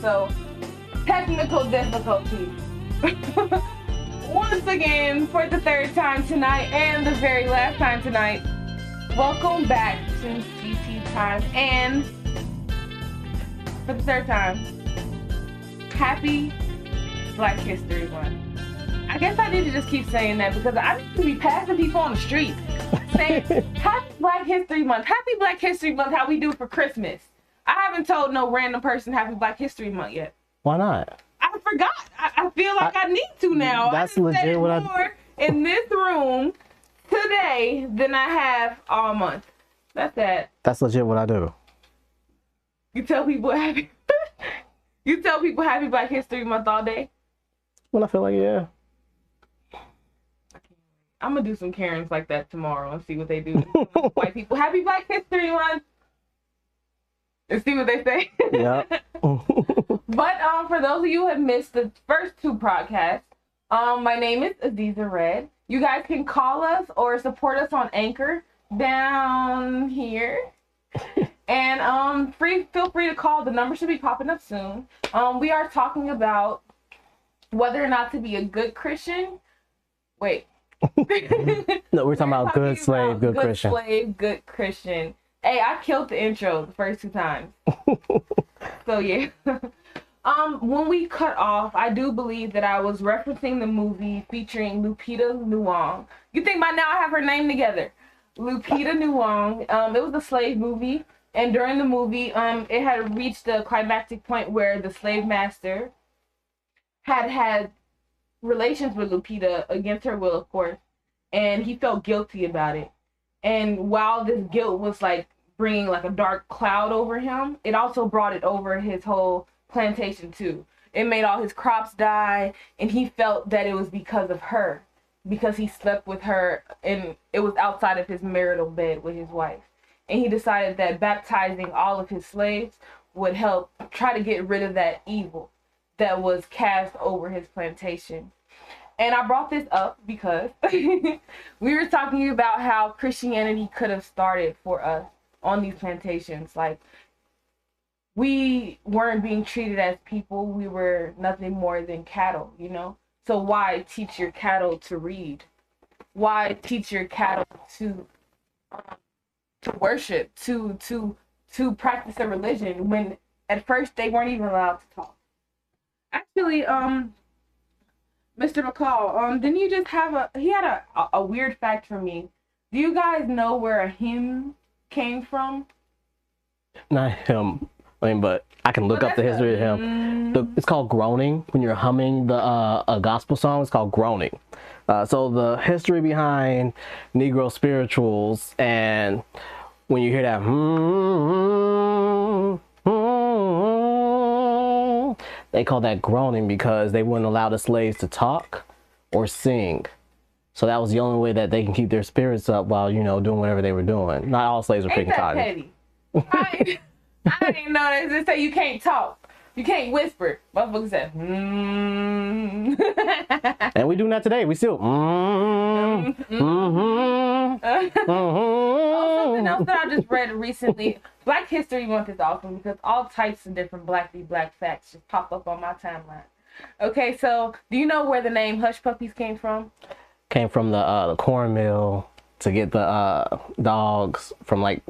So, technical difficulties. Once again, for the third time tonight and the very last time tonight, welcome back to CT Time. And for the third time, happy Black History Month. I guess I need to just keep saying that because I need to be passing people on the street saying, happy Black History Month. Happy Black History Month, how we do for Christmas. I haven't told no random person happy Black History Month yet. Why not? I forgot. I feel like I need to now. That's I legit said what more in this room today than I have all month. That's that. That's legit what I do. You tell people happy You tell people happy Black History Month all day? When I feel like, yeah. I'm gonna do some Karens like that tomorrow and see what they do. White people, happy Black History Month, and see what they say. Yeah. But for those of you who have missed the first two podcasts, my name is Aziza Red. You guys can call us or support us on Anchor down here. And feel free to call. The number should be popping up soon. We are talking about whether or not to be a good Christian. Wait. No, we're talking about good slave, good Christian. Good slave, good Christian. Hey, I killed the intro the first two times. So yeah. When we cut off, I do believe that I was referencing the movie featuring Lupita Nyong'o. You think by now I have her name together? Lupita Nyong'o. It was a slave movie, and during the movie, it had reached the climactic point where the slave master had relations with Lupita against her will, of course, and he felt guilty about it. And while this guilt was like bringing like a dark cloud over him, it also brought it over his whole plantation too. It made all his crops die, and he felt that it was because of her, because he slept with her and it was outside of his marital bed with his wife. And he decided that baptizing all of his slaves would help try to get rid of that evil that was cast over his plantation. And I brought this up because we were talking about how Christianity could have started for us on these plantations. Like, we weren't being treated as people. We were nothing more than cattle, you know? So why teach your cattle to read? Why teach your cattle to worship, to practice a religion when at first they weren't even allowed to talk? Actually, Mr. McCall, didn't you just have he had a weird fact for me. Do you guys know where a hymn came from? Not him. I mean, but I can look up the history of him. It's called groaning. When you're humming a gospel song, it's called groaning. So the history behind Negro spirituals, and when you hear that, they call that groaning because they wouldn't allow the slaves to talk or sing. So that was the only way that they can keep their spirits up while, you know, doing whatever they were doing. Not all slaves were picking cotton. I didn't know that. They say you can't talk. You can't whisper. Motherfuckers said, And we do that today. We still, Something else that I just read recently. Black History Month is awesome because all types of different black facts just pop up on my timeline. Okay, so do you know where the name Hush Puppies came from? Came from the cornmeal to get the dogs from like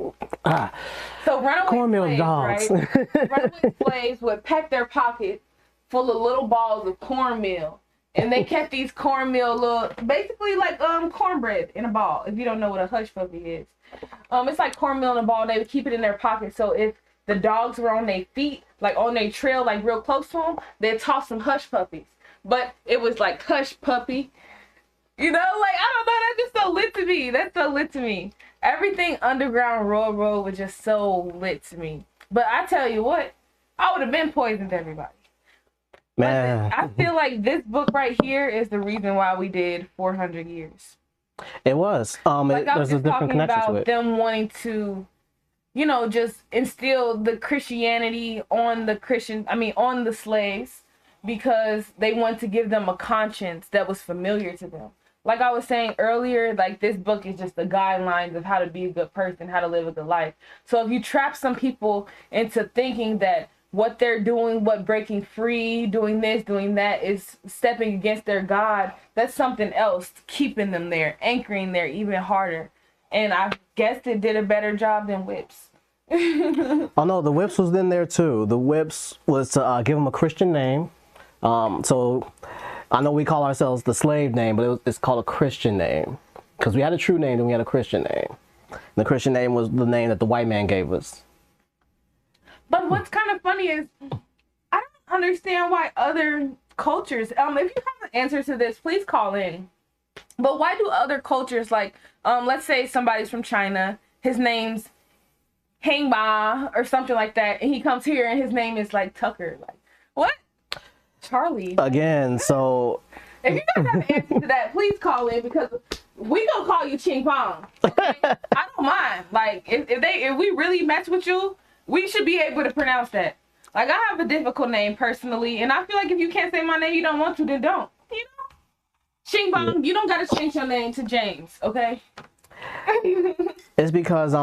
so runaway cornmeal slaves, dogs. Right? Runaway slaves would pack their pockets full of little balls of cornmeal, and they kept these cornmeal basically like cornbread in a ball. If you don't know what a hush puppy is, it's like cornmeal in a ball. They would keep it in their pocket, so if the dogs were on their feet, like on their trail, like real close to them, they'd toss some hush puppies. But it was like hush puppy. You know, like, I don't know, that's just so lit to me. That's so lit to me. Everything Underground Railroad was just so lit to me. But I tell you what, I would have been poisoned everybody. Man. I feel like this book right here is the reason why we did 400 years. It was. Like I was there's a just different talking connection to about it. them wanting to, you know, just instill the Christianity on the slaves, because they want to give them a conscience that was familiar to them. Like I was saying earlier, like this book is just the guidelines of how to be a good person, how to live a good life. So if you trap some people into thinking that what they're doing, what breaking free, doing this, doing that is stepping against their God, that's something else keeping them there, anchoring there even harder. And I guess it did a better job than whips. Oh no, the whips was in there too. The whips was to give them a Christian name. So I know we call ourselves the slave name, but it's called a Christian name. Because we had a true name and we had a Christian name. And the Christian name was the name that the white man gave us. But what's kind of funny is I don't understand why other cultures, if you have an answer to this, please call in. But why do other cultures, like, let's say somebody's from China, his name's Hang Ba or something like that, and he comes here and his name is like Tucker. Like, what? Charlie. Again, so if you guys have an answer to that, please call in, because we gonna call you Ching Pong. Okay? I don't mind. Like, if we really mess with you, we should be able to pronounce that. Like, I have a difficult name personally, and I feel like if you can't say my name, you don't want to, then don't. You know? Ching Pong, you don't gotta change your name to James, okay? it's because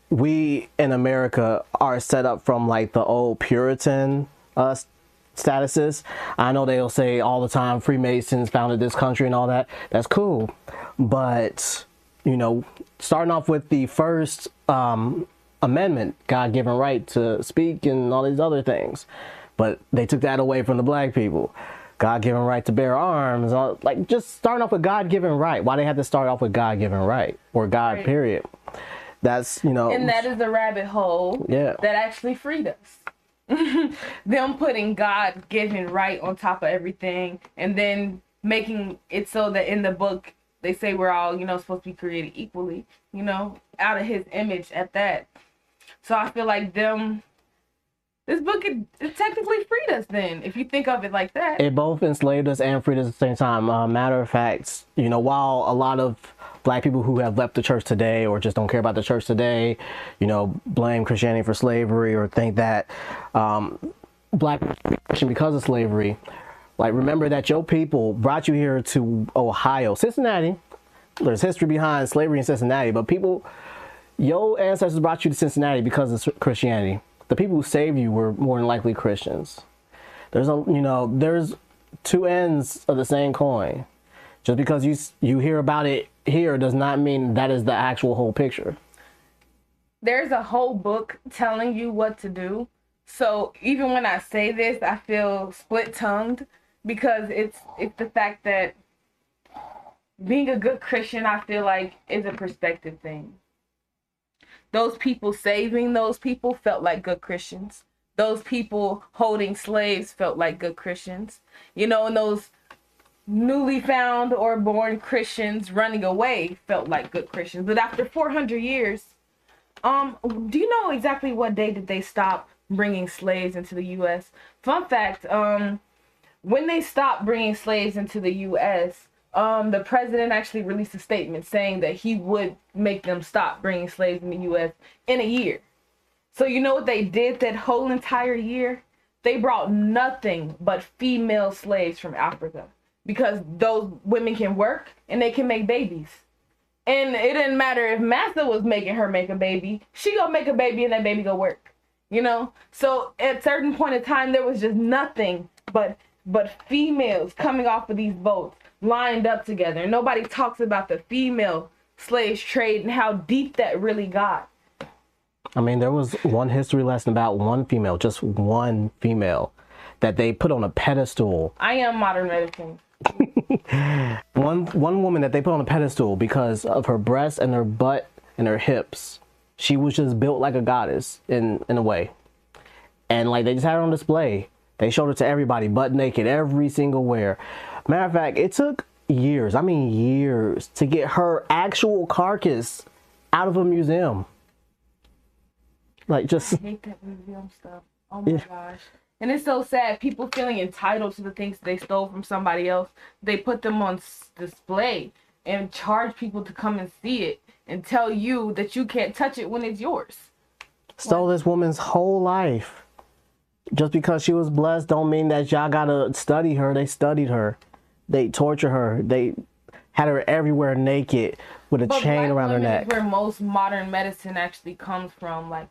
we in America are set up from like the old Puritan statuses. I know they'll say all the time Freemasons founded this country and all that. That's cool. But, you know, starting off with the first amendment, God-given right to speak and all these other things. But they took that away from the black people. God-given right to bear arms. Like, just starting off with God-given right. Why they had to start off with God-given right? Or God, right. Period. That's, you know. And that is the rabbit hole that actually freed us. Them putting God-given right on top of everything, and then making it so that in the book they say we're all, you know, supposed to be created equally, you know, out of his image at that. So I feel like this book it technically freed us then, if you think of it like that. It both enslaved us and freed us at the same time. Matter of fact, you know, while a lot of black people who have left the church today or just don't care about the church today, you know, blame Christianity for slavery or think that black Christian because of slavery, like, remember that your people brought you here to Ohio, Cincinnati. There's history behind slavery in Cincinnati, but your ancestors brought you to Cincinnati because of Christianity. The people who saved you were more than likely Christians. There's two ends of the same coin. Just because you hear about it here does not mean that is the actual whole picture. There's a whole book telling you what to do. So even when I say this, I feel split-tongued, because it's the fact that being a good Christian, I feel like, is a perspective thing. Those people saving those people felt like good Christians. Those people holding slaves felt like good Christians. You know, and those newly found or born Christians running away felt like good Christians. But after 400 years, do you know exactly what day did they stop bringing slaves into the U.S.? Fun fact, when they stopped bringing slaves into the U.S., the president actually released a statement saying that he would make them stop bringing slaves in the U.S. in a year. So you know what they did that whole entire year? They brought nothing but female slaves from Africa, because those women can work and they can make babies. And it didn't matter if Massa was making her make a baby. She gonna make a baby and that baby go work. You know? So at a certain point in time, there was just nothing but females coming off of these boats, lined up together. Nobody talks about the female slave trade and how deep that really got. I mean, there was one history lesson about one female, just one female, that they put on a pedestal. I am modern medicine. one woman that they put on a pedestal because of her breasts and her butt and her hips. She was just built like a goddess in a way. And like, they just had her on display. They showed it to everybody, butt naked, every single wear. Matter of fact, it took years, I mean years, to get her actual carcass out of a museum. Like, just... I hate that museum stuff. Oh my gosh. And it's so sad. People feeling entitled to the things they stole from somebody else. They put them on display and charge people to come and see it and tell you that you can't touch it when it's yours. Stole this woman's whole life. Just because she was blessed don't mean that y'all gotta study her. They studied her. They tortured her. They had her everywhere naked with a chain around her neck. Where most modern medicine actually comes from, like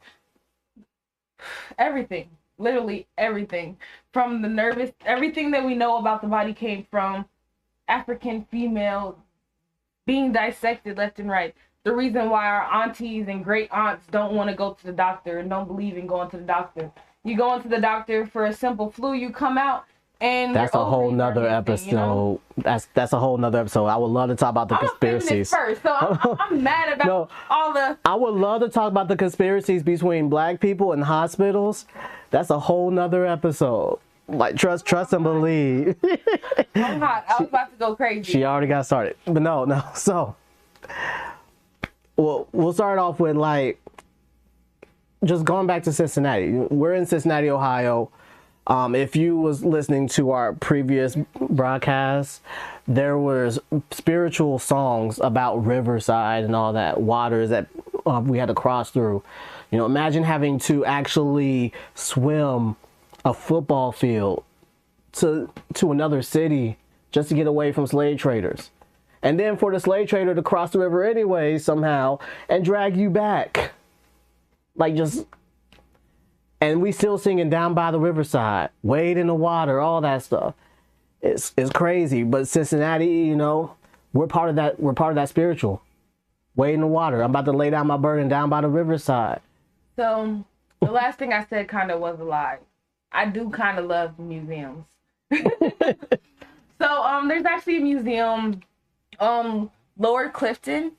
everything. literally everything. From the nervous, everything that we know about the body came from African female being dissected left and right. The reason why our aunties and great aunts don't want to go to the doctor and don't believe in going to the doctor. You go into the doctor for a simple flu, you come out and that's a whole nother episode. You know? That's a whole nother episode. I would love to talk about the conspiracies first, so I'm mad about all the. I would love to talk about the conspiracies between black people and hospitals. That's a whole nother episode. Like trust and believe. I'm hot. I was about to go crazy. She already got started, but no. So, we'll start off with like just going back to Cincinnati. We're in Cincinnati, Ohio. If you was listening to our previous broadcast, there was spiritual songs about Riverside and all that waters that we had to cross through. You know, imagine having to actually swim a football field to another city just to get away from slave traders. And then for the slave trader to cross the river anyway somehow and drag you back. Like just, and we still singing Down by the Riverside, Wade in the Water, all that stuff. It's crazy, but Cincinnati, you know, we're part of that spiritual. Wade in the water. I'm about to lay down my burden down by the riverside. So the last thing I said kind of was a lie. I do kind of love museums. So there's actually a museum, Lower Clifton,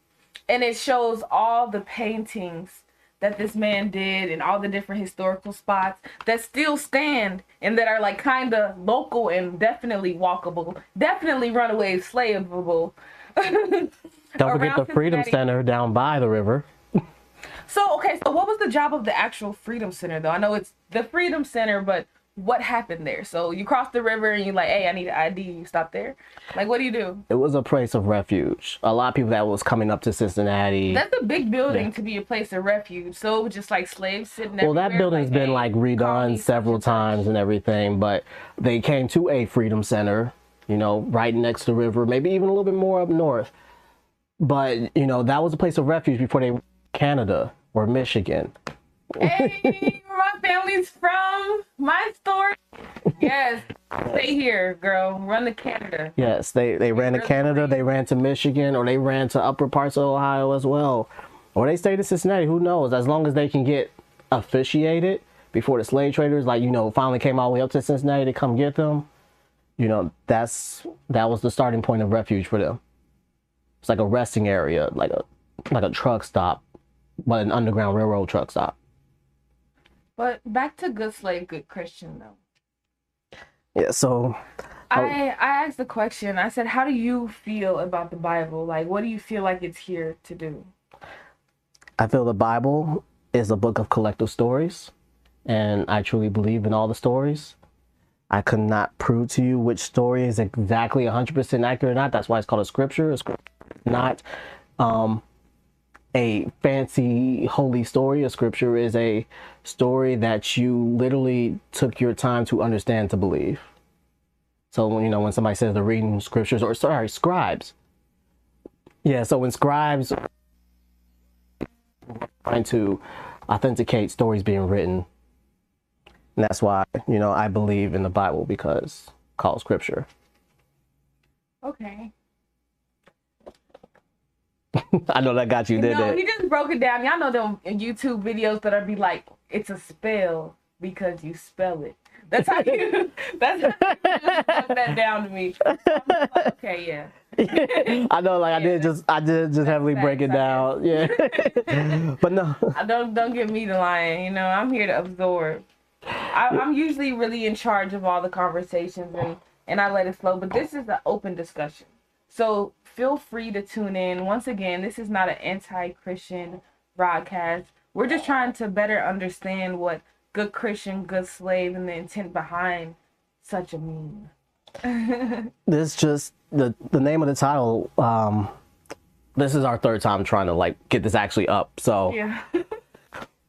and it shows all the paintings that this man did and all the different historical spots that still stand and that are like kind of local and definitely walkable, definitely runaway slaveable. Don't forget the Freedom Center down by the river. So, okay, so what was the job of the actual Freedom Center, though? I know it's the Freedom Center, but what happened there? So you cross the river and you're like, hey, I need an ID. You stop there? Like, what do you do? It was a place of refuge. A lot of people that was coming up to Cincinnati. That's a big building to be a place of refuge. So it was just like slaves sitting everywhere. Well, that building's been like redone several times and everything, but they came to a Freedom Center, you know, right next to the river, maybe even a little bit more up north. But, you know, that was a place of refuge before they Canada or Michigan. Hey, where my family's from. My story. Yes, stay here, girl. Run to Canada. Yes, they ran to Canada, they ran to Michigan, or they ran to upper parts of Ohio as well. Or they stayed in Cincinnati, who knows? As long as they can get officiated before the slave traders, like, you know, finally came all the way up to Cincinnati to come get them. You know, that was the starting point of refuge for them. It's like a resting area, like a truck stop, but an underground railroad truck stop. But back to good slave, good Christian, though. Yeah, so I asked the question. I said, how do you feel about the Bible? Like, what do you feel like it's here to do? I feel the Bible is a book of collective stories, and I truly believe in all the stories. I could not prove to you which story is exactly 100% accurate or not. That's why it's called a scripture. It's not a fancy holy story. A scripture is a story that you literally took your time to understand to believe. So when, you know, when somebody says they're reading scriptures, or sorry, scribes. Yeah, so when scribes trying to authenticate stories being written, and that's why, you know, I believe in the Bible, because it's called scripture. Okay. I know that got you, didn't it? He just broke it down. Y'all know them YouTube videos that are be like, it's a spell because you spell it. That's how you just broke that down to me. I'm like, okay, yeah. I know, like, yeah, I did just heavily break it down. Yeah. But no. Don't get me to lying. You know, I'm here to absorb. I'm usually really in charge of all the conversations and I let it flow, but this is an open discussion. So feel free to tune in. Once again, this is not an anti-Christian broadcast. We're just trying to better understand what good Christian, good slave, and the intent behind such a meme. This just, the name of the title, this is our third time trying to, like, get this actually up. So yeah.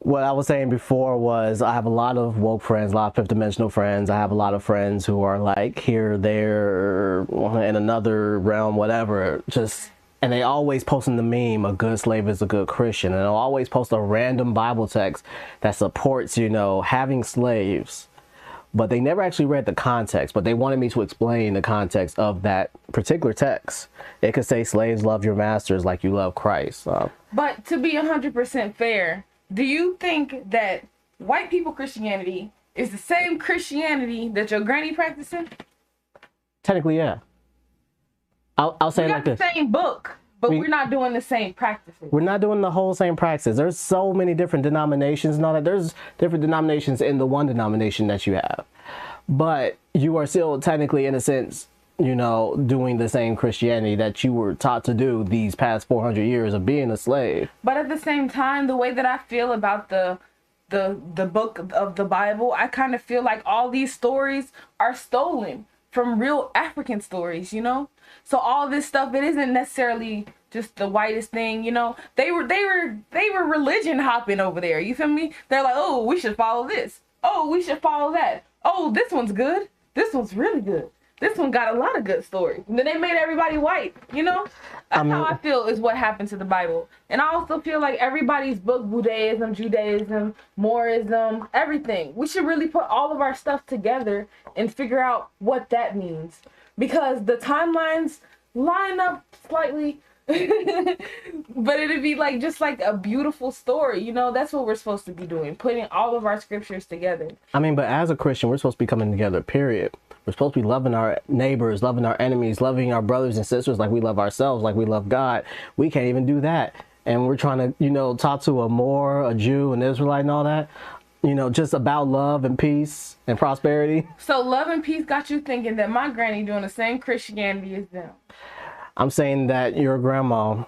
What I was saying before was I have a lot of woke friends, a lot of fifth dimensional friends. I have a lot of friends who are like here, there, in another realm, whatever. Just and they always posting the meme, a good slave is a good Christian, and they'll always post a random Bible text that supports, you know, having slaves, but they never actually read the context. But they wanted me to explain the context of that particular text. It could say, slaves, love your masters like you love Christ. But to be 100% fair, do you think that white people Christianity is the same Christianity that your granny practicing? Technically, yeah. I'll say it like this. We got the same book, but we're not doing the same practices. We're not doing the whole same practices. There's so many different denominations and all that. There's different denominations in the one denomination that you have. But you are still technically, in a sense, you know, doing the same Christianity that you were taught to do these past 400 years of being a slave. But at the same time, the way that I feel about the book of the Bible, I kind of feel like all these stories are stolen from real African stories, you know? So all this stuff, it isn't necessarily just the whitest thing, you know? They were religion hopping over there, you feel me? They're like, oh, we should follow this. Oh, we should follow that. Oh, this one's good. This one's really good. This one got a lot of good stories. And then they made everybody white, you know? That's how I feel is what happened to the Bible. And I also feel like everybody's book, Buddhism, Judaism, Morism, everything. We should really put all of our stuff together and figure out what that means. Because the timelines line up slightly, but it'd be like just like a beautiful story, you know? That's what we're supposed to be doing, putting all of our scriptures together. I mean, but as a Christian, we're supposed to be coming together, period. We're supposed to be loving our neighbors, loving our enemies, loving our brothers and sisters like we love ourselves, like we love God. We can't even do that. And we're trying to, you know, talk to a Moor, a Jew, an Israelite and all that, you know, just about love and peace and prosperity. So love and peace got you thinking that my granny doing the same Christianity as them. I'm saying that your grandma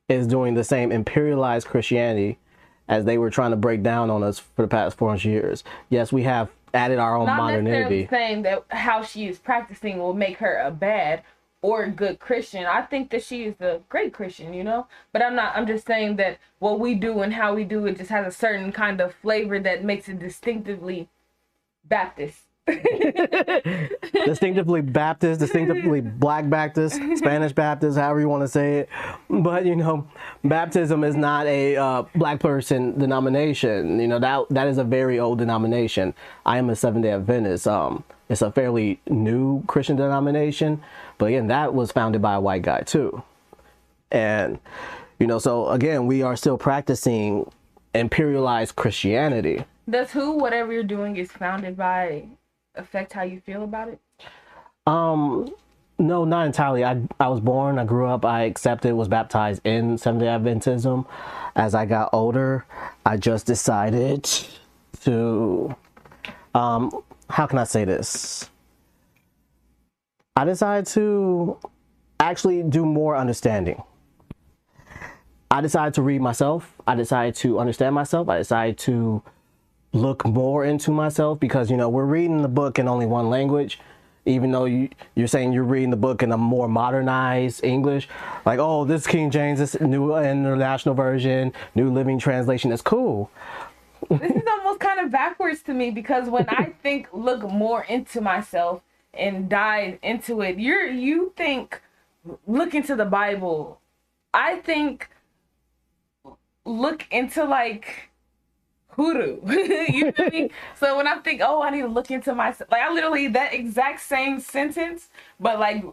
is doing the same imperialized Christianity as they were trying to break down on us for the past 400 years. Yes, we have added our own modernity. Not necessarily saying that how she is practicing will make her a bad or a good Christian. I think that she is a great Christian, you know? But I'm just saying that what we do and how we do it just has a certain kind of flavor that makes it distinctively Baptist. Distinctively Baptist, distinctively Black Baptist, Spanish Baptist, however you want to say it. But, you know, baptism is not a Black person denomination. You know, that is a very old denomination. I am a Seventh-day Adventist. It's a fairly new Christian denomination. But again, that was founded by a white guy too. And, you know, so again, we are still practicing imperialized Christianity. Does whatever you're doing is founded by affect how you feel about it? No, not entirely. I was born, I grew up, I accepted, was baptized in Seventh-day Adventism. As I got older, I just decided to, how can I say this? I decided to actually do more understanding. I decided to read myself. I decided to understand myself. I decided to look more into myself because, you know, we're reading the book in only one language, even though you're saying you're reading the book in a more modernized English, like, oh, this King James, this New International Version, New Living Translation, that's cool. This is almost kind of backwards to me because when I think look more into myself and dive into it, you think look into the Bible. I think look into like hoodoo. You feel me? So when I think, oh, I need to look into myself, like I literally that exact same sentence, but like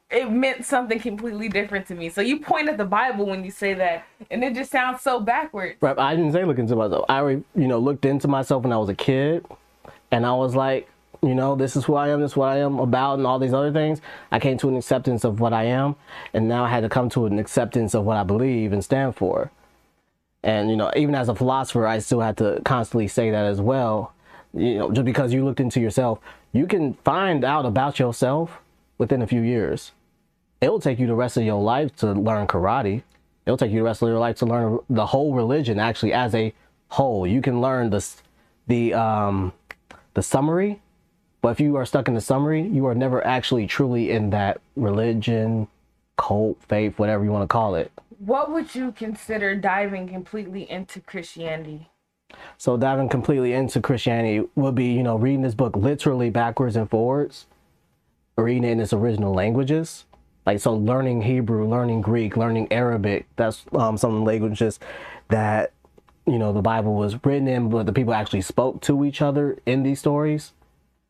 it meant something completely different to me. So you point at the Bible when you say that, and it just sounds so backwards. Right, I didn't say look into myself. I already, you know, looked into myself when I was a kid, and I was like, you know, this is who I am, this is what I am about, and all these other things. I came to an acceptance of what I am, and now I had to come to an acceptance of what I believe and stand for. And, you know, even as a philosopher, I still had to constantly say that as well. You know, just because you looked into yourself, you can find out about yourself within a few years. It'll take you the rest of your life to learn karate. It'll take you the rest of your life to learn the whole religion, actually, as a whole. You can learn the summary, but if you are stuck in the summary, you are never actually truly in that religion, cult, faith, whatever you want to call it. What would you consider diving completely into Christianity? So diving completely into Christianity would be, you know, reading this book literally backwards and forwards, reading it in its original languages, Like, so learning Hebrew, learning Greek, learning Arabic, that's some of the languages that, you know, the Bible was written in, but the people actually spoke to each other in these stories.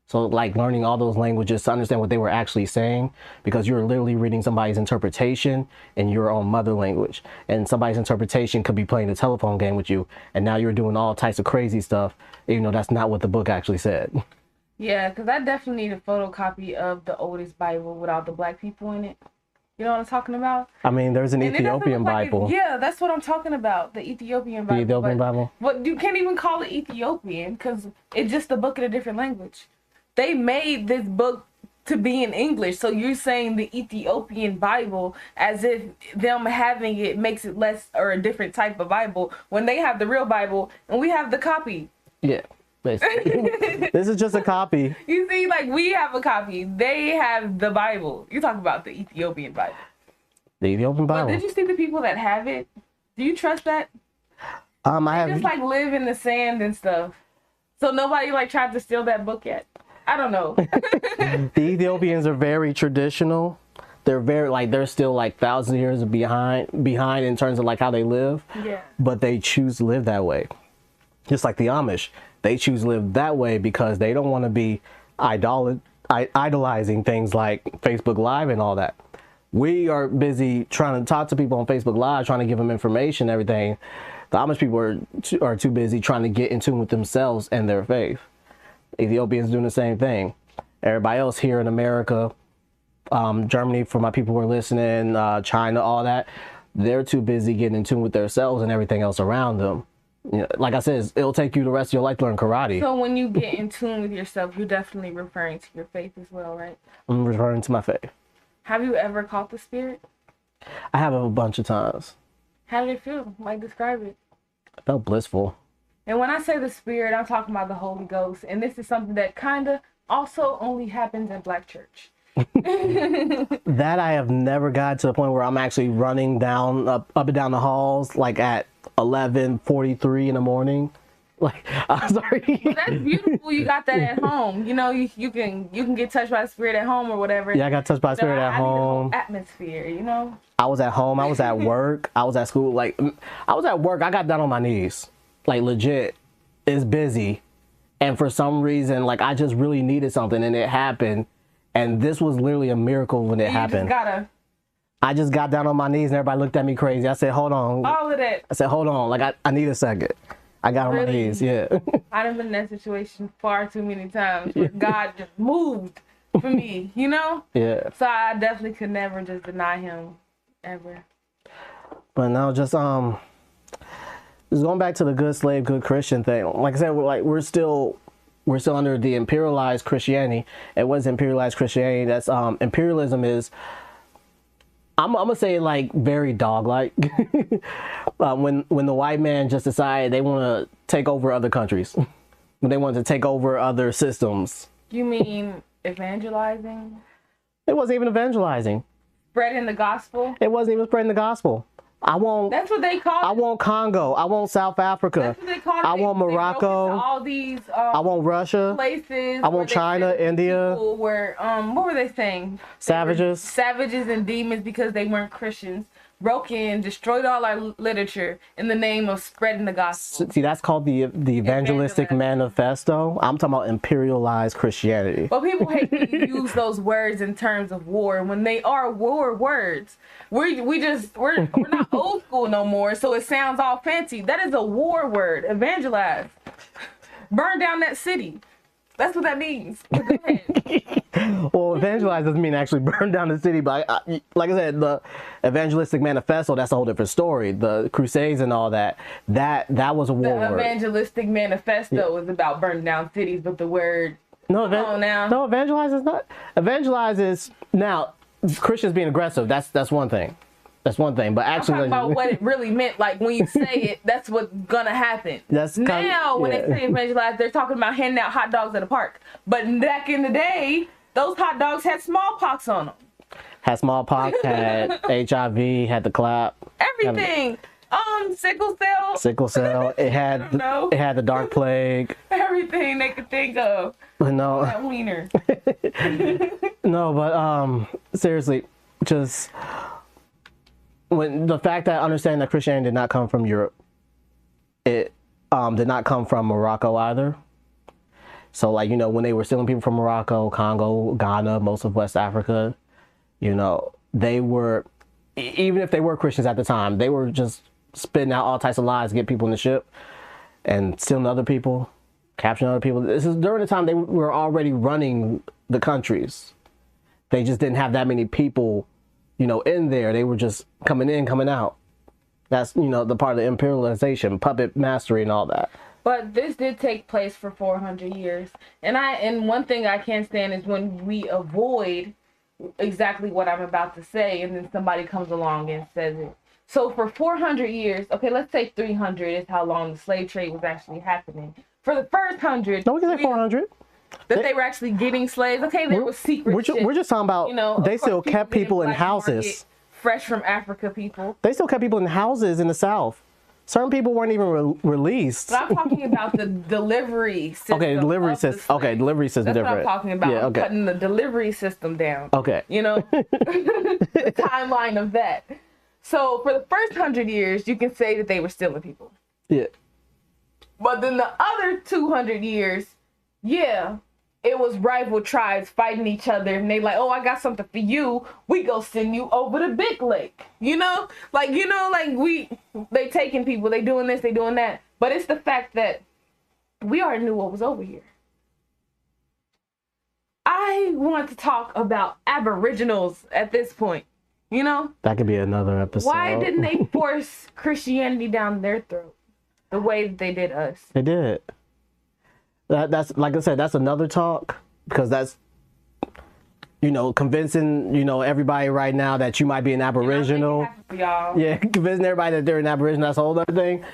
So like learning all those languages to understand what they were actually saying, because you're literally reading somebody's interpretation in your own mother language, and somebody's interpretation could be playing a telephone game with you, and now you're doing all types of crazy stuff, even though that's not what the book actually said. Yeah, because I definitely need a photocopy of the oldest Bible with all the black people in it. You know what I'm talking about? I mean, there's an And it doesn't Ethiopian look like Bible. yeah, that's what I'm talking about. The Ethiopian Bible. The Ethiopian Bible? But you can't even call it Ethiopian because it's just a book in a different language. They made this book to be in English. So you're saying the Ethiopian Bible as if them having it makes it less or a different type of Bible when they have the real Bible and we have the copy. Yeah, basically. This is just a copy. You see, like we have a copy. They have the Bible. You talk about the Ethiopian Bible. The Ethiopian Bible. But did you see the people that have it? Do you trust that? I They have. just like live in the sand and stuff. So nobody like tried to steal that book yet? I don't know. The Ethiopians are very traditional. They're very like they're still like thousands of years behind in terms of like how they live. Yeah. But they choose to live that way. Just like the Amish, they choose to live that way because they don't want to be idolizing things like Facebook Live and all that. We are busy trying to talk to people on Facebook Live, trying to give them information, everything. The Amish people are too busy trying to get in tune with themselves and their faith. Ethiopians doing the same thing. Everybody else here in America, Germany, for my people who are listening, China, all that, they're too busy getting in tune with themselves and everything else around them. You know, like I said, it'll take you the rest of your life to learn karate. So when you get in tune with yourself, you're definitely referring to your faith as well, right? I'm referring to my faith. Have you ever caught the spirit? I have a bunch of times. How did it feel? Like describe it. I felt blissful. And when I say the spirit, I'm talking about the Holy Ghost. And this is something that kind of also only happens in Black church. That I have never got to the point where I'm actually running down up and down the halls like at 11:43 in the morning. Like, I'm sorry. Well, that's beautiful. You got that at home. You know, you can get touched by the spirit at home or whatever. Yeah, I got touched by the So spirit at I need the whole home. atmosphere, you know. I was at home. I was at work. I was at school. Like, I was at work. I got down on my knees. Like, legit. It's busy. And for some reason, like, I just really needed something and it happened. And this was literally a miracle when it happened. I just got down on my knees and everybody looked at me crazy. I said, hold on. All of that. I said, hold on. Like, I need a second. I got on my Really? knees. Yeah. I've been in that situation far too many times where God just moved for me, you know? Yeah. So I definitely could never just deny him ever. But no, just going back to the good slave, good Christian thing. Like I said, we're still under the imperialized Christianity. And what is imperialized Christianity? That's imperialism is, I'm gonna say, like, very dog-like. When the white man just decided they want to take over other countries, when they want to take over other systems. You mean evangelizing? It wasn't even evangelizing. Spreading the gospel? It wasn't even spreading the gospel. That's what they call it. I want Congo. I want South Africa. That's what they call it. I want Morocco. All these I want Russia. places. I want China, India. Where what were they saying? Savages. Savages and demons because they weren't Christians. Broke in, destroyed all our literature in the name of spreading the gospel. See, that's called the Evangelistic Manifesto. I'm talking about imperialized Christianity. But people hate to use those words in terms of war when they are war words. We're not old school no more, so it sounds all fancy. That is a war word. Evangelize. Burn down that city. That's what that means. But go ahead. Well, evangelize doesn't mean actually burn down the city, but like I said, the Evangelistic Manifesto, that's a whole different story. The Crusades and all that was a war The word. Evangelistic Manifesto is about burning down cities, but the word No, now. evangelize is not. Evangelize is, now, Christians being aggressive, that's one thing. That's one thing, but I'm actually, talking about what it really meant. Like when you say it, that's what's gonna happen. When they say evangelize, they're talking about handing out hot dogs at a park. But back in the day, those hot dogs had smallpox on them. Had smallpox, had HIV, had the clap. Everything. Sickle cell. Sickle cell. It had the dark plague. Everything they could think of. No. That wiener. No, but seriously, just when the fact that understanding that Christianity did not come from Europe, it did not come from Morocco either. So like, when they were stealing people from Morocco, Congo, Ghana, most of West Africa, they were, even if they were Christians at the time, they were just spitting out all types of lies to get people in the ship and stealing other people, capturing other people. This is during the time they were already running the countries. They just didn't have that many people, in there. They were just coming in, coming out. That's, the part of the imperialization, puppet mastery and all that. But this did take place for 400 years. And one thing I can't stand is when we avoid exactly what I'm about to say and then somebody comes along and says it. So for 400 years, okay, let's say 300 is how long the slave trade was actually happening. For the first 100... No, we can say 400. That they were actually getting slaves. Okay, there was secret shit. We're just talking about, they still kept people in houses. Fresh from Africa people. They still kept people in houses in the South. Certain people weren't even released. But I'm talking about the delivery system. Okay, delivery system. Okay, delivery system. That's different. what I'm talking about. Yeah, okay. Cutting the delivery system down. Okay. The timeline of that. So for the first 100 years, you can say that they were stealing people. Yeah. But then the other 200 years, it was rival tribes fighting each other, and they like, oh, I got something for you. We go send you over the big lake. They taking people, they doing this, they doing that. But it's the fact that we already knew what was over here. I want to talk about Aboriginals at this point. That could be another episode. Why didn't they force Christianity down their throat the way that they did us? They did. That's like I said, that's another talk, because that's, convincing, everybody right now that you might be an Aboriginal. Yeah, convincing everybody that they're an Aboriginal, that's a whole other thing.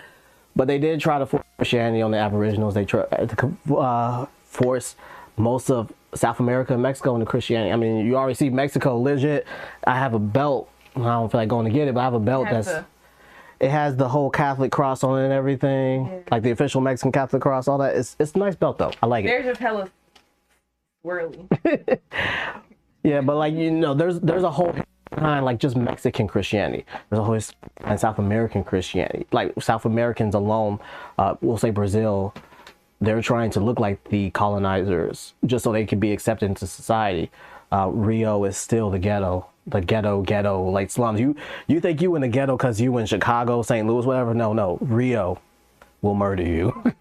But they did try to force Christianity on the Aboriginals. They tried to force most of South America and Mexico into Christianity. I mean, you already see Mexico legit. I have a belt. I don't feel like going to get it, but I have a belt it has the whole Catholic cross on it and everything, like the official Mexican Catholic cross, all that. It's a nice belt though. I like it. They're just hella swirly. Yeah, but like there's a whole behind like just Mexican Christianity. There's a whole and South American Christianity. Like South Americans alone, we'll say Brazil, they're trying to look like the colonizers just so they can be accepted into society. Rio is still the ghetto, like slums. You think you in the ghetto because you in Chicago, St. Louis, whatever. No, Rio will murder you.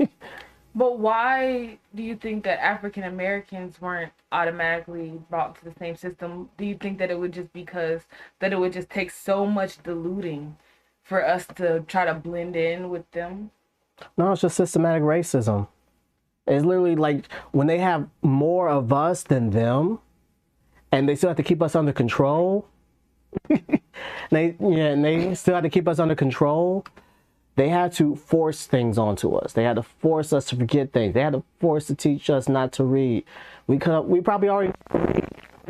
But why do you think that African Americans weren't automatically brought to the same system? Do you think that it would just take so much diluting for us to try to blend in with them? No, it's just systematic racism. It's literally like when they have more of us than them, and they still have to keep us under control. They still have to keep us under control. They had to force things onto us. They had to force us to forget things. They had to force to teach us not to read. We probably already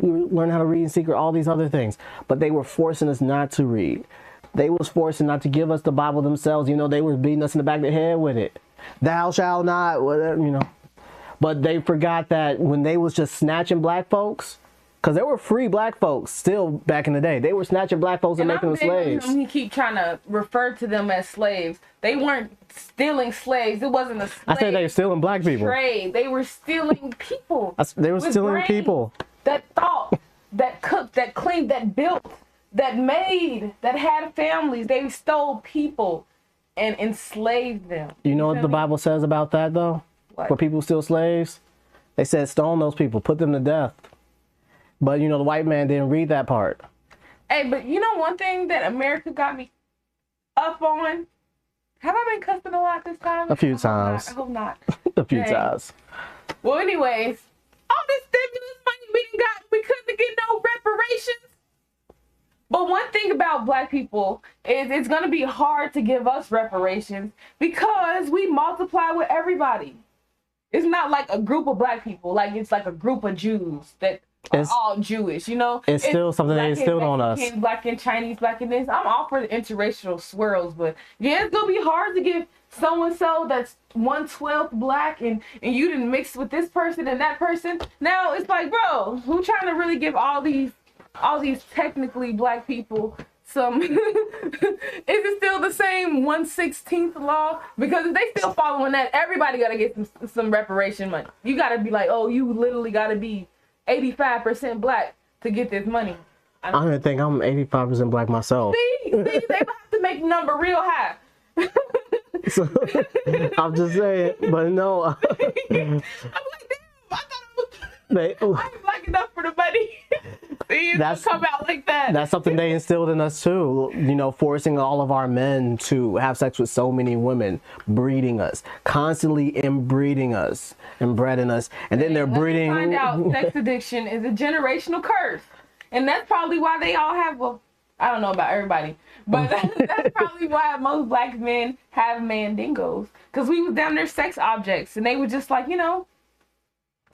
learned how to read in secret, all these other things, but they were forcing us not to read. They was forcing not to give us the Bible themselves. They were beating us in the back of the head with it. Thou shalt not, whatever, But they forgot that when they was just snatching black folks, because there were free black folks still back in the day. They were snatching black folks and making them slaves. He keep trying to refer to them as slaves. They weren't stealing slaves. It wasn't a slave I said they were stealing black people. Trade. They were stealing people. They were stealing people. That thought, that cooked, that cleaned, that built, that made, that had families. They stole people and enslaved them. You know what the Bible says about that, though? What? For people still slaves? They said stone those people, put them to death. But, the white man didn't read that part. Hey, but one thing that America got me up on? Have I been cussing a lot this time? A few times. I hope not. A few times. Well, anyways, all this stimulus money we couldn't get no reparations. But one thing about black people is it's going to be hard to give us reparations because we multiply with everybody. It's not like a group of black people. Like, it's like a group of Jews that are all Jewish, It's still something they instilled on us. Black and Chinese, black and this. I'm all for the interracial swirls, but it's going to be hard to give so-and-so that's 1/12 black and you didn't mix with this person and that person. Now, it's like, bro, who trying to really give all these all these technically black people some is it still the same 1/16 law? Because if they still following that, everybody gotta get some reparation money. You gotta be like, oh, you literally gotta be 85% black to get this money. I don't even think I'm 85% black myself. See, they have to make the number real high. So, I'm just saying, but no. I'm like, damn, I ain't black enough for the money. See, it's come out like that. That's something they instilled in us too. You know, forcing all of our men to have sex with so many women, breeding us, constantly inbreeding us, inbreeding us, and then they're breeding. Find out sex addiction is a generational curse, and that's probably why they all have. Well, I don't know about everybody, but that's probably why most black men have mandingos, because we was down there sex objects, and they were just like, you know,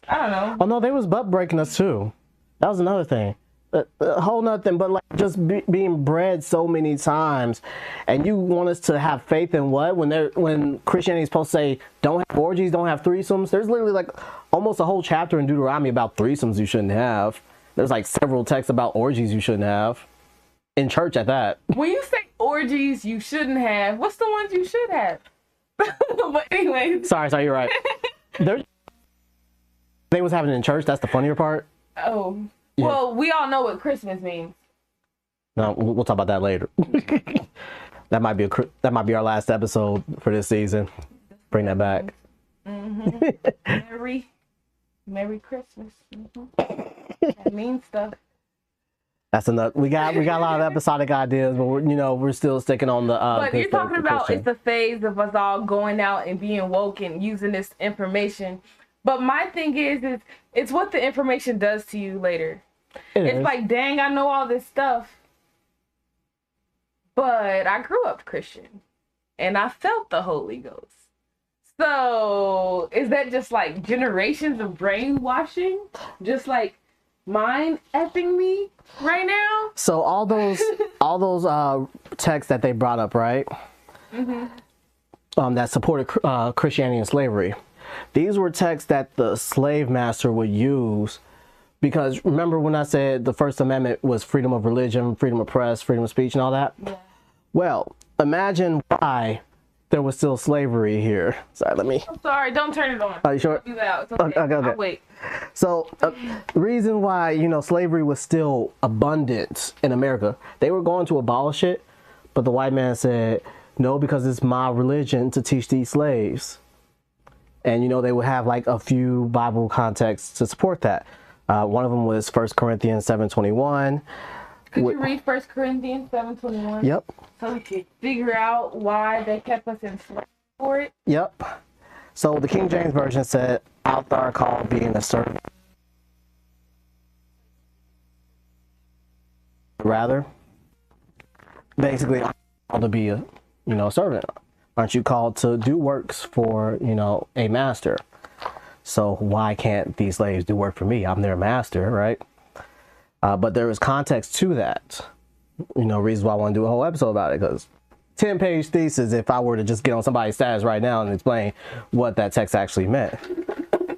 I don't know. Oh no, they was butt breaking us too. That was another thing. A whole nother thing, but like just being bred so many times, and you want us to have faith in what? When Christianity is supposed to say don't have orgies, don't have threesomes. There's literally like almost a whole chapter in Deuteronomy about threesomes you shouldn't have. There's like several texts about orgies you shouldn't have. In church at that. When you say orgies you shouldn't have, what's the ones you should have? But anyway. Sorry, you're right. They was having it in church. That's the funnier part. Oh. Yeah. Well, we all know what Christmas means. No, we'll talk about that later. That might be our last episode for this season. Bring that back. Mm-hmm. Merry Christmas. Mm-hmm. That means stuff. That's enough. We got a lot of episodic ideas, but we're still sticking on the. But you're talking about it's a phase of us all going out and being woke and using this information. But my thing is it's what the information does to you later. It's like, dang, I know all this stuff, but I grew up Christian and I felt the Holy Ghost. So is that just like generations of brainwashing? Just like mind effing me right now? So all those texts that they brought up, right? Mm-hmm. That supported Christianity and slavery. These were texts that the slave master would use, because remember when I said the First Amendment was freedom of religion, freedom of press, freedom of speech, and all that? Yeah. Well, imagine why there was still slavery here. Sorry, I'm sorry, don't turn it on. Are you sure? It's okay. Okay. I'll wait. So, the reason why, slavery was still abundant in America, they were going to abolish it, but the white man said, no, because it's my religion to teach these slaves. And, they would have like a few Bible contexts to support that. One of them was 1 Corinthians 7:21. Could you read 1 Corinthians 7:21? Yep. So we could figure out why they kept us enslaved for it? Yep. So the King James Version said, "Out thou art called being a servant." Rather, basically, I'm called to be a, servant. Aren't you called to do works for, a master? So why can't these slaves do work for me? I'm their master, right? But there is context to that. Reasons why I want to do a whole episode about it, because 10-page thesis if I were to just get on somebody's status right now and explain what that text actually meant.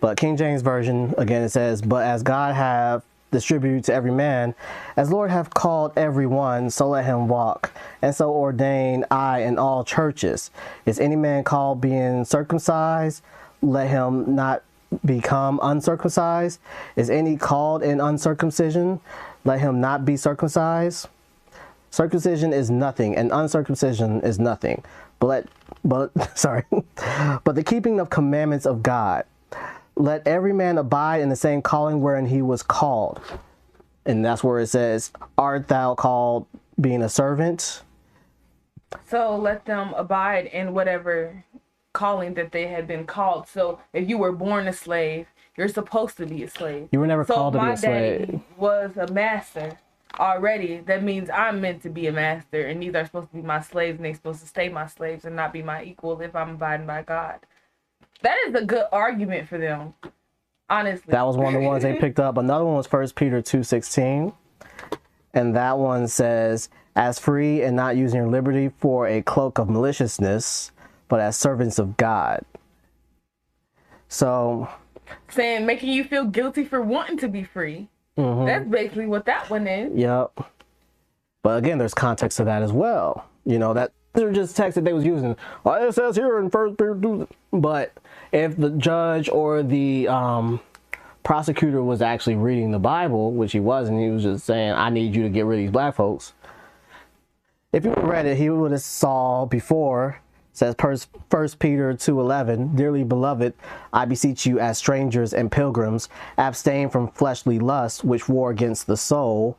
But King James Version, again, it says, "But as God hath distributed to every man, as Lord hath called every one, so let him walk. And so ordain I in all churches. Is any man called being circumcised? Let him not become uncircumcised. Is any called in uncircumcision? Let him not be circumcised. Circumcision is nothing, and uncircumcision is nothing. But the keeping of commandments of God. Let every man abide in the same calling wherein he was called." And that's where it says, "Art thou called being a servant?" So let them abide in whatever calling that they had been called. So if you were born a slave, you're supposed to be a slave. You were never called to be a slave. So my daddy was a master already. That means I'm meant to be a master, and these are supposed to be my slaves, and they're supposed to stay my slaves and not be my equal if I'm abiding by God. That is a good argument for them, honestly. That was one of the ones they picked up. Another one was 1 Peter 2:16. And that one says, "As free and not using your liberty for a cloak of maliciousness, but as servants of God." So, making you feel guilty for wanting to be free. That's basically what that one is. Yep. But again, there's context to that as well. You know, that they're just texts that they was using. Well, it says here in First Peter, but if the judge or the prosecutor was actually reading the Bible, which he wasn't, he was just saying, I need you to get rid of these black folks. If you read it, he would have saw before, says First Peter 2:11, dearly beloved, I beseech you as strangers and pilgrims, abstain from fleshly lusts which war against the soul,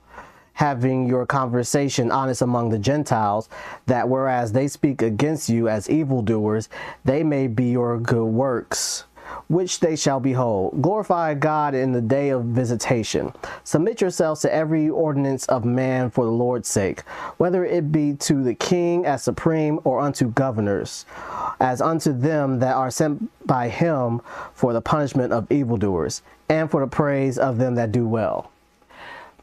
having your conversation honest among the Gentiles, that whereas they speak against you as evildoers, they may be your good works, which they shall behold. Glorify God in the day of visitation. Submit yourselves to every ordinance of man for the Lord's sake, whether it be to the king as supreme, or unto governors, as unto them that are sent by him for the punishment of evildoers, and for the praise of them that do well.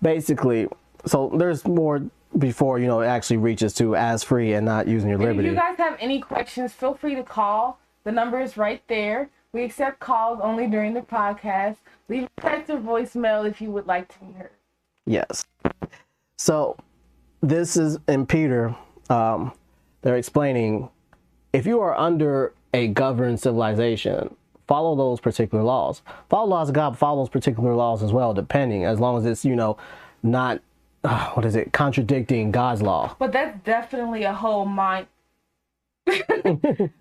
Basically, so there's more before, you know, it actually reaches to as free and not using your liberty. If you guys have any questions, feel free to call. The number is right there. We accept calls only during the podcast. Leave a text or voicemail if you would like to be heard. Yes. So this is in Peter. They're explaining, if you are under a governed civilization, follow those particular laws. Follow laws of God, but follow those particular laws as well, depending, as long as it's, you know, not, contradicting God's law. But that's definitely a whole mind.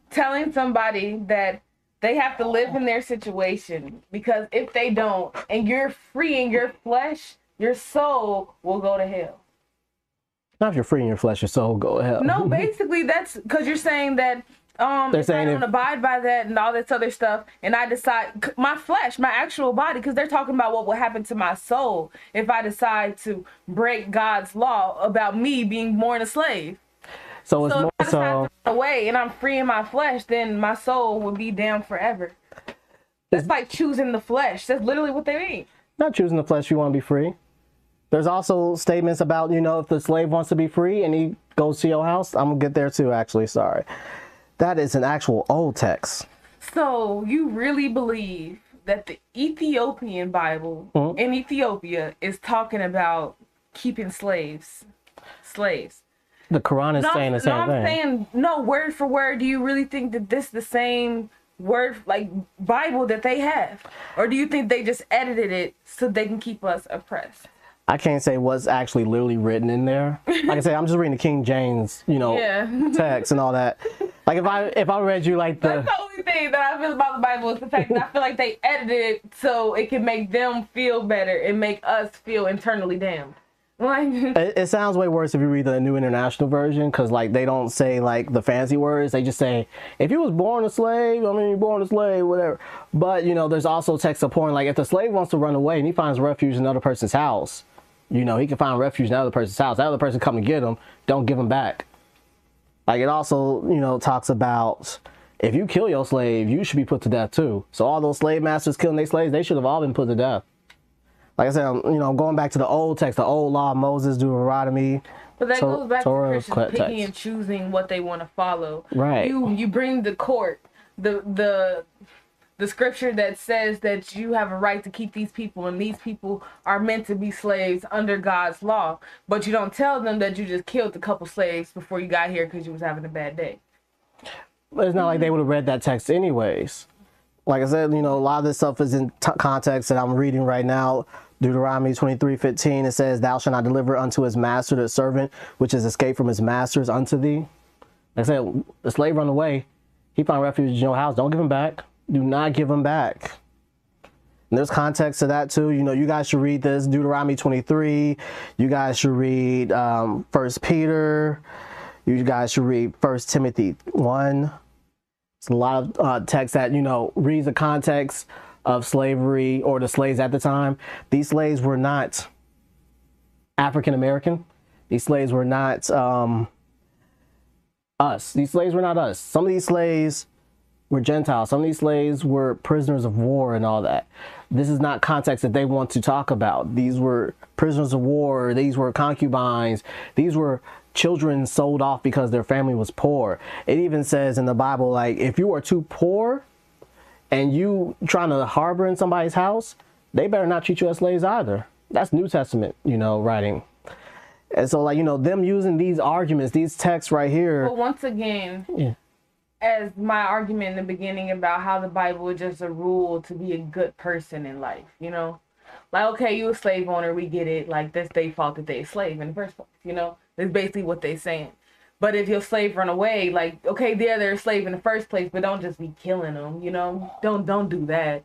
Telling somebody that they have to live in their situation, because if they don't, and you're free in your flesh, your soul will go to hell. Not if you're free in your flesh, your soul will go to hell. No, basically that's because you're saying that they're saying I don't abide by that and all this other stuff, and I decide my flesh, my actual body, because they're talking about what will happen to my soul if I decide to break God's law about me being born a slave. So it's more if I decide to run away and I'm free in my flesh, then my soul will be damned forever. That's like choosing the flesh. That's literally what they mean. Not choosing the flesh, you want to be free. There's also statements about, you know, if the slave wants to be free and he goes to your house, I'm going to get there too, actually, sorry. That is an actual old text. So you really believe that the Ethiopian Bible in Ethiopia is talking about keeping slaves? The Quran is saying the same thing. I'm saying, no, word for word, do you really think that this is the same word, like, Bible that they have? Or do you think they just edited it so they can keep us oppressed? I can't say what's actually literally written in there. Like I said, I'm just reading the King James, you know, text and all that. Like if I read you like That's the only thing that I feel about the Bible is the fact that I feel like they edited it so it can make them feel better and make us feel internally damned. Like, it sounds way worse if you read the New International Version, because like they don't say like the fancy words. They just say, if you was born a slave, I mean, you're born a slave, whatever. But, you know, there's also text supporting, like if the slave wants to run away and he finds refuge in another person's house, you know, he can find refuge in another person's house. That other person come and get him, don't give him back. Like it also, you know, talks about if you kill your slave, you should be put to death too. So all those slave masters killing their slaves, they should have all been put to death. Like I said, you know, going back to the old text, the old law of Moses, Deuteronomy. But that goes back to Christians picking and choosing what they want to follow. Right. You bring the court, the scripture that says that you have a right to keep these people, and these people are meant to be slaves under God's law. But you don't tell them that you just killed a couple slaves before you got here because you was having a bad day. But it's not like they would have read that text anyways. Like I said, you know, a lot of this stuff is in context that I'm reading right now. Deuteronomy 23:15, it says, thou shalt not deliver unto his master the servant which is escaped from his masters unto thee. Like I said, the slave run away, he found refuge in your house, don't give him back. Do not give him back. And there's context to that too. You know, you guys should read this, Deuteronomy 23. You guys should read 1 Peter. You guys should read 1 Timothy 1. It's a lot of text that, you know, reads the context of slavery or the slaves at the time. These slaves were not African American. These slaves were not us. These slaves were not us. Some of these slaves were Gentiles. Some of these slaves were prisoners of war and all that. This is not context that they want to talk about. These were prisoners of war. These were concubines. These were children sold off because their family was poor. It even says in the Bible, like, if you are too poor and you trying to harbor in somebody's house, they better not treat you as slaves either. That's New Testament, writing. And so, like, them using these arguments, these texts right here. But once again, yeah. As my argument in the beginning about how the Bible is just a rule to be a good person in life, Like, okay, you a slave owner, we get it. Like, that's their fault that they a slave in the first place, That's basically what they saying. But if your slave run away, like, okay, they're a slave in the first place, but don't just be killing them, Don't do that.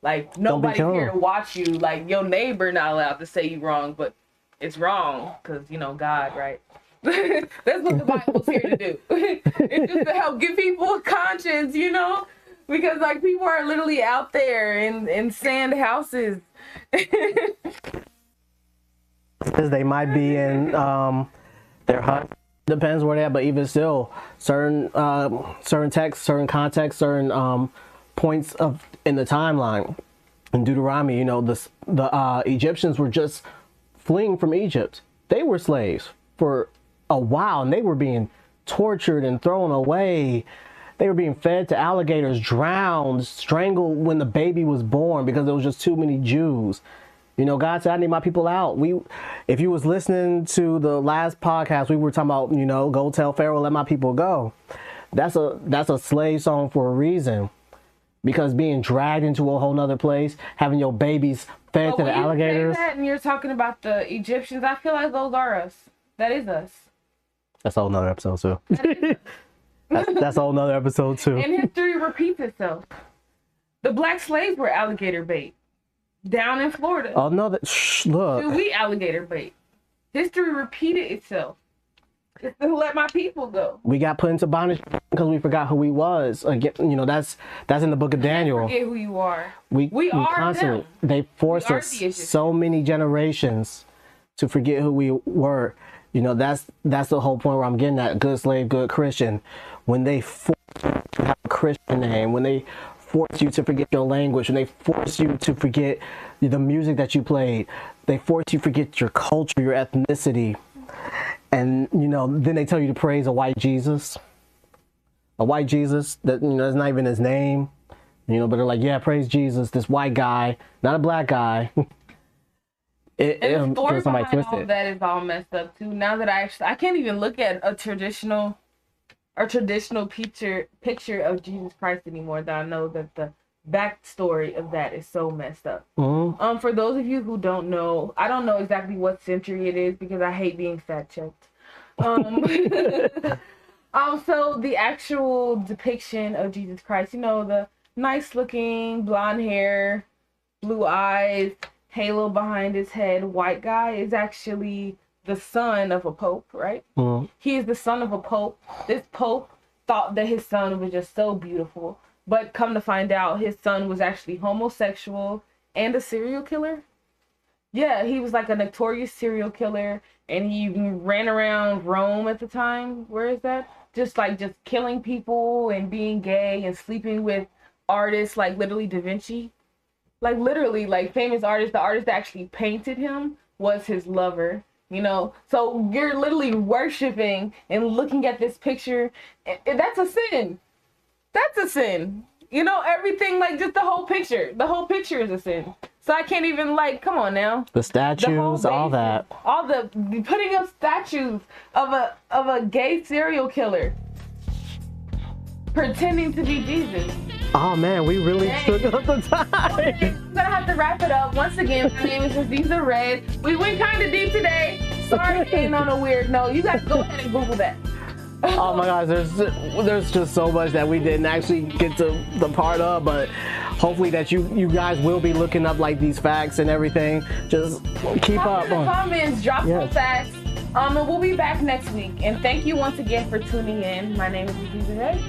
Like, nobody's here to watch you. Like, your neighbor not allowed to say you wrong, but it's wrong because, God, right? That's what the Bible's here to do. It's just to help give people a conscience, Because, like, people are literally out there in sand houses. They might be in their hut. Depends where they're at, but even still, certain texts, certain contexts, certain points in the timeline. In Deuteronomy, the Egyptians were just fleeing from Egypt. They were slaves for a while, and they were being tortured and thrown away. They were being fed to alligators, drowned, strangled when the baby was born because there was just too many Jews. God said, I need my people out. If you was listening to the last podcast, we were talking about, go tell Pharaoh, let my people go. That's a slave song for a reason. Because being dragged into a whole nother place, having your babies fed to the alligators. Say that and you're talking about the Egyptians, I feel like those are us. That is us. That's a whole nother episode too. That's a whole nother episode too. And history repeats itself. The black slaves were alligator bait down in Florida. Oh no! Look. Dude, we alligator bait. History repeated itself. Just to let my people go. We got put into bondage because we forgot who we was. Again, that's in the book of Daniel. Forget who you are. We are constantly. them. They forced us so many generations to forget who we were. That's the whole point where I'm getting at. Good slave, good Christian. When they force you to have a Christian name, when they force you to forget your language, when they force you to forget the music that you played, they force you to forget your culture, your ethnicity. And, then they tell you to praise a white Jesus. A white Jesus that, that's not even his name. But they're like, yeah, praise Jesus, this white guy, not a black guy. And the story behind all that is all messed up too. Now that I can't even look at a traditional picture of Jesus Christ anymore. That I know that the backstory of that is so messed up. Mm-hmm. For those of you who don't know, I don't know exactly what century it is because I hate being fact checked. So the actual depiction of Jesus Christ, the nice looking blonde hair, blue eyes, halo behind his head, white guy is actually the son of a pope, right? Mm-hmm. He is the son of a pope. This pope thought that his son was just so beautiful, but come to find out his son was actually homosexual and a serial killer. Yeah, he was like a notorious serial killer, and he ran around Rome at the time. Where is that? Just killing people and being gay and sleeping with artists like literally Da Vinci. Like literally, like famous artists, the artist that actually painted him was his lover, So you're literally worshiping and looking at this picture. And that's a sin. That's a sin. Everything, like just the whole picture. The whole picture is a sin. So I can't even come on now. The statues, all that. All the putting up statues of a gay serial killer pretending to be Jesus. Oh man, we really took up the time. Okay, I'm gonna have to wrap it up. Once again, my name is Aziza Red. We went kind of deep today. Sorry for being on a weird note. You guys go ahead and Google that. Oh my gosh, there's just so much that we didn't actually get to the part of, but hopefully that you guys will be looking up like these facts and everything. Just keep up in the comments, drop some facts. And we'll be back next week. And thank you once again for tuning in. My name is Aziza Red.